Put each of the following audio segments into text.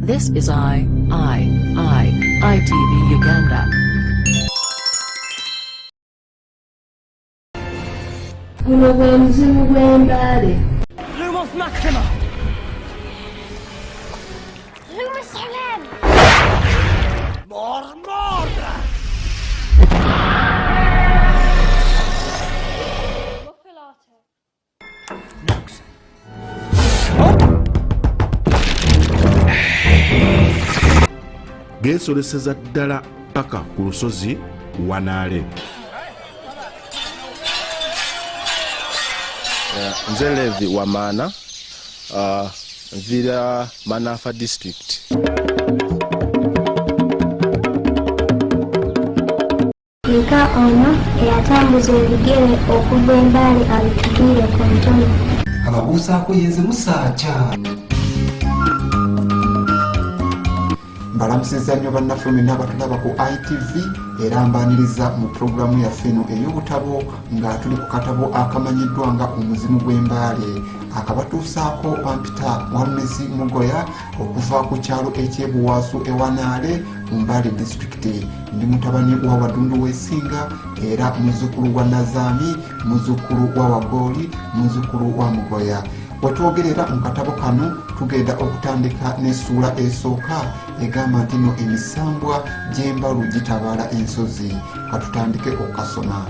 This is ITV Uganda. Guno gwe muzimu gw'embaale. Lumos Maxima! Lumos Solem! More murder! Buffalato. Next. Geesoleseza ddala paka ku lusozi Wanaale. Nze Levi Wamaana nvira Manafa district. Nika ono eyatambuza ebigere okuva embaale abitugire ku ntono. Ababuusaako yenze musaaca. Mbalamusizza nnyo bannafulumi n'abatulaba ku ITV era mbaaniriza mu pulogulaamu yaffe eno ey'obutabo nga tuli ku katabo akamanyiddwa nga omuzimu gw'embaale akabatuusaako Wampita Walumezi Mugoya okuva ku kyalo eky'ebuwaasu eWanaale mu Mbale disitulikiti. Ndi mutabani wa Wadundu Weesinga era muzzukulu wa Nazaami, muzzukulu wa Wagooli, muzzukulu wa Mugoya. Wetwogerera mu katabo kano tugenda okutandika n'essuula esooka egamba nti no emisambwa gy'embalu gitabaala ensozi. Katutandike okukasoma.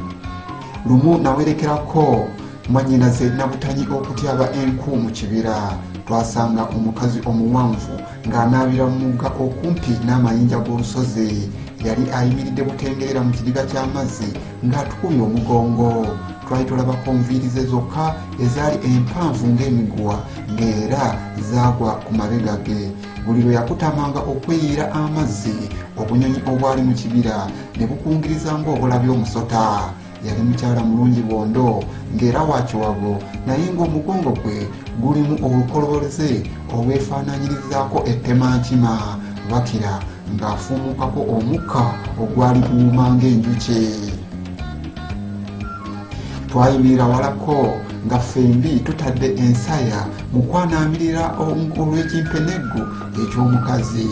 Lumu nawerekerako mwannyinaze Nabutanyi okutyaba enku mu kibira. Twasanga omukazi omuwanvu ng'anaabira mu mugga okumpi n'amayinja g'olusozi. Yali ayimiridde butengerera mu kidiba ky'amazzi ng'atukubye omugongo. Twali tulabako nviiri ze zokka ezaali empanvu ng'emiguwa ng'era zaagwa ku mabega ge. Buli lwe yakutamanga okweyiira amazzi obunyonyi obwali mu kibira ne bukungiriza ng'obulabi omusota. Yali mukyala mulungi bondo ng'era wa kiwago naye ng'omugongo gwe gulimu olukoloboleze olwefaananyirizaako ettemankima bakira ng'afuumukako omukka ogwali guwuma ng'enjuki. Twayimirira walako nga ffembi tutadde ensaya mu kwanaamirira olw'ekimpeneggu eky'omukazi.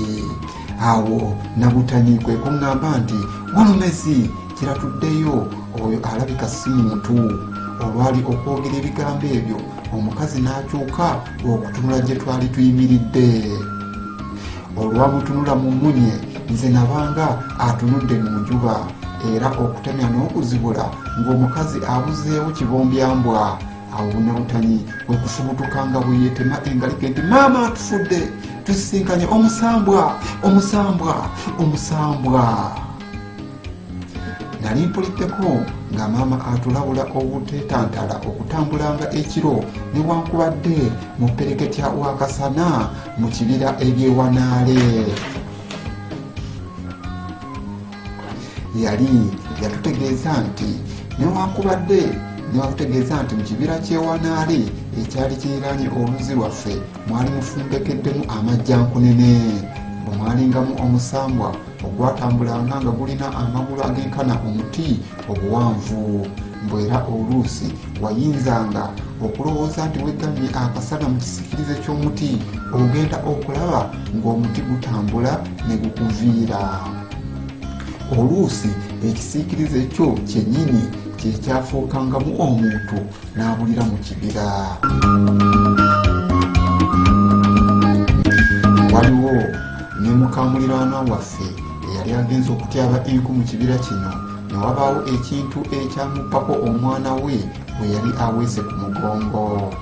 Awo Nabutanyi kwe kuŋŋamba nti Walumezi kiratuddeyo, oyo alabika si muntu. Olwali okwogera ebigambo ebyo omukazi n'akyuka okutunula gye twali tuyimiridde. Olwamutunula mu mmunye nze nabanga atunudde mu njuba era okutemya n'okuzibula ng'omukazi abuzeewo kibombyambwa. Awo Nabutanyi kwe kufubutuka nga bwe yeetema engalike nti maama atufudde, tusisinkanye omusambwa, omusambwa, omusambwa. Nali mpuliddeko nga maama atulabula obuteetantala okutambulanga ekiro newankubadde mu ppereketya wakasana mu kibira eby'eWanaale. Yali yatutegeeza nti newankubadde mu kibira ky'eWanaale ekyali kiriraanye oluzzi lwaffe mwali mufumbekeddemu amajjankunene. Bwe mwalingamu omusambwa ogwatambulanga nga gulina amagulu agenkana omuti obuwanvu. Mbwera oluusi wayinzanga okulowooza nti weggamye akasana mu kisikirize ky'omuti ogenda okulaba ng'omuti gutambula ne gukuviira. Oluusi ekisiikirize ekyo kyennyini kye kyafuukangamu omuntu n'abulira mu kibira. Waliwo ne mukamuliraanwa waffe eyali agenze okutyaba enku mu kibira kino ne wabaawo ekintu ekyamuppako omwana we bwe yali aweese ku mugongo.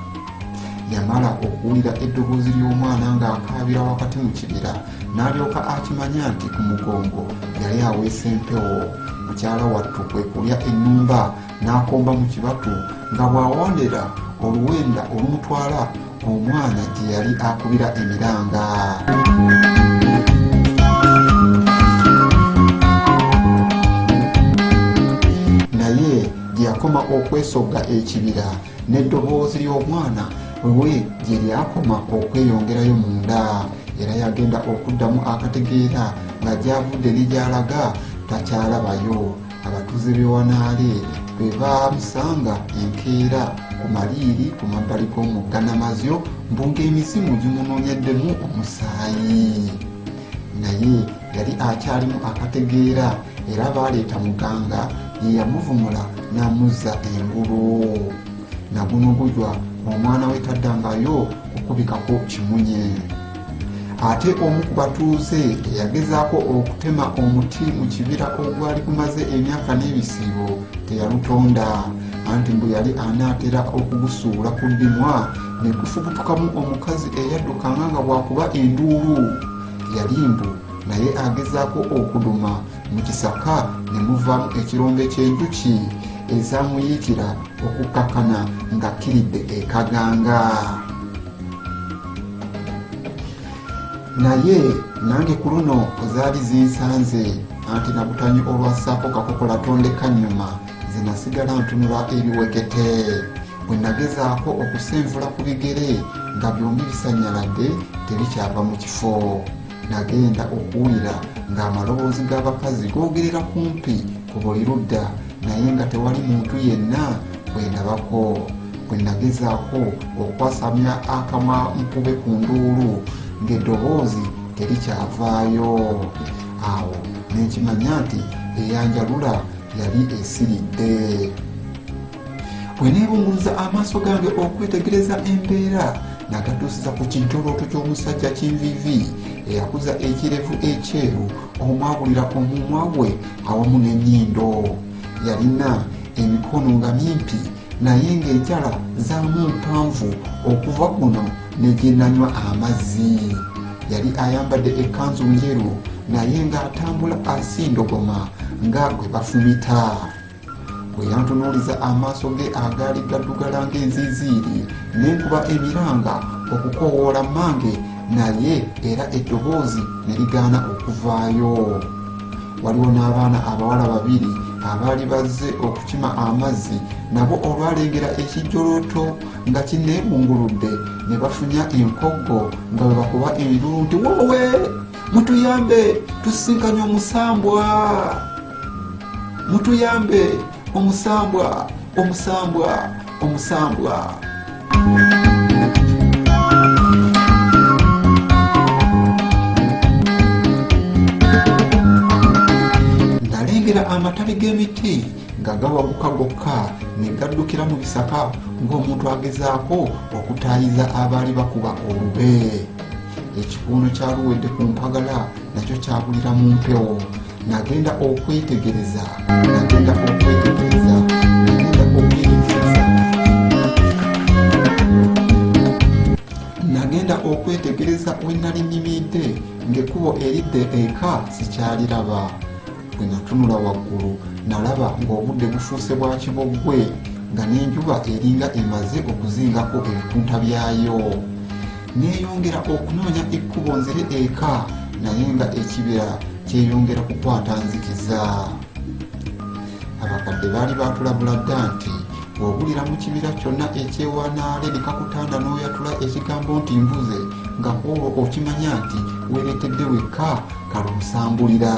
Yamala okuwulira eddoboozi ly'omwana ng'akaabira wakati mu kibira n'alyoka akimanya nti ku mugongo yali aweese empewo. Mukyala wattu kwe kulya ennumba n'akomba mu kibatu nga bw'awondera oluwenda olumutwala omwana gye yali akubira emiranga. Naye gye yakoma okwesogga ekibira n'eddoboozi ly'omwana wewe gye lyakoma okweyongerayo munda. Era yagenda okuddamu akategeera nga gy'avudde ne gy'alaga takyalabayo. Abatuuze b'eWanaale bwe bamusanga enkeera ku maliiri ku mabbali g'omugga Namazyo mbu ng'emizimu gimunoonyeddemu omusaayi. Naye yali akyalimu akategeera era baaleeta muganga ye yamuvumula n'amuzza engulu. Naguno gujwa omwana we taddangayo kukubikako kimunye. Ate omu ku batuuze eyagezaako okutema omuti mu kibira ogwali gumaze emyaka n'ebisiibo teyalutonda, anti mbu yali anaatera okugusuula ku ddimwa ne gufubutukamu omukazi eyaddukanga nga bwakuba enduulu. Yali mbu naye agezaako okuduma mu kisaka ne muvaamu ekirombe ky'enjuki ezamuyiikira okukakkana ng'akkiridde ekaganga. Naye nange ku luno zaali zinsanze, anti nabutanyi olwassaako kakokola tondeka nnyuma zinasigala ntunula ebiwekete. Bwe nagezaako okusenvula ku bigere nga byombi bisanyaladde tebikyava mu kifo. Nagenda okuwulira ng'amaloboozi g'abakazi googerera kumpi ku buli ludda, naye nga tewali muntu yenna bwendabako. Bwe nagezaako okwasamya akamwa mpube ku nduulu ng'eddoboozi terikyavaayo. Awo nenkimanya nti eyanjalula yali esiridde. Bwe neebunguluza amaaso gange okwetegereza embeera, nagatuusiza ku kintolooto ky'omusajja kinviivi eyakuza ekirevu ekyeru omwabulira omumwa gwe awamu n'ennyindo. Yalina emikono nga mimpi naye ng'enjala zaamu mpanvu okuva kuno ne gye nanywa amazzi. Yali ayambadde ekkanzu njeru naye ng'atambula asindogoma nga gwe bafumita. Bwe yantunuuliza amaaso ge agaali gaddugala ng'enziiziiri n'enkuba emiranga okukoowoola mmange, naye era eddoboozi ne ligaana okuvaayo. Waliwo n'abaana abawala babiri abaali bazze okukima amazzi, nabo olwalengera ekijjolooto nga kinneebunguludde ne bafunya enkoggo nga bwe bakuba enduulu nti wowe mutuyambe tusisinkanye omusambwa, mutuyambe omusambwa, omusambwa, omusambwa. Nalengera amatabi g'emiti nga gawaguka gokka ne gaddukira mu bisaka ng'omuntu agezaako okutaayiza abaali bakuba olube. Ekikuuno kyaluwedde ku mpagala nakyo kyabulira mu mpewo. Nagenda okwetegereza we nali nnimidde ng'ekkubo eridde eka sikyaliraba. Bwe natunula waggulu nalaba ng'obudde bufuuse bwa kiboggwe nga n'enjuba eringa emaze okuzingako ebikunta byayo. Neeyongera okunoonya ekkubo nzire eka naye nga ekibira kyeyongera kukwata nzikiza. Abakadde baali baatulabula dda nti bw'obulira mu kibira kyonna ekyewanaale ne kakutanda n'oyatula ekigambo nti mbuze, nga kwolwo okimanya nti weeretedde wekka kalumusambulira.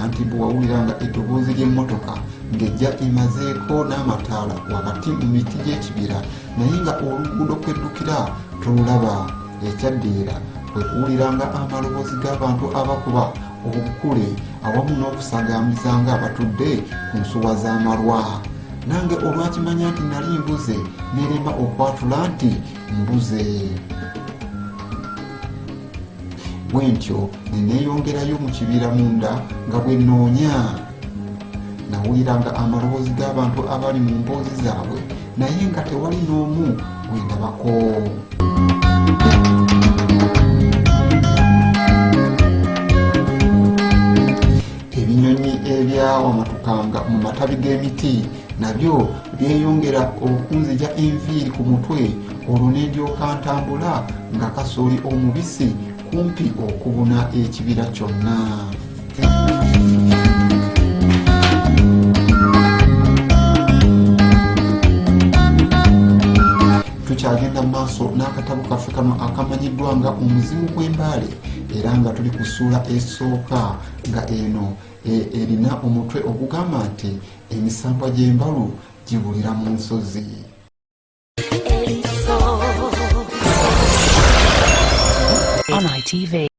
Anti bwe wawuliranga eddoboozi ly'emmotoka ng'ejja emazeeko n'amataala wakati mu miti gy'ekibira naye nga oluguudo kweddukira tolulaba. Ekyaddiira kwe kuwuliranga amaloboozi g'abantu abakuba obukule awamu n'okusagaamizanga abatudde ku nsuwa z'amalwa. Nange olwakimanya nti nali mbuze nerema okwatula nti mbuze. Bwe ntyo ne neeyongerayo mu kibira munda nga bwe nnoonya. Nawuliranga amaloboozi g'abantu abali mu mboozi zaabwe naye nga tewali n'omu gwe ndabako. Ebinyonyi ebyawamatukanga mu matabi g'emiti nabyo byeyongera okunzija enviiri ku mutwe, olwo ne ndyoka ntambula nga kasooli omubisi kumpi okubuna ekibira kyonna. Tukyagenda mu maaso n'akatabo kaffe kano akamanyiddwa nga omuzimu gw'embaale, era nga tuli ku ssuula esooka nga eno erina omutwe ogugamba nti emisambwa gy'embalu gibulira mu nsozi. On ITV.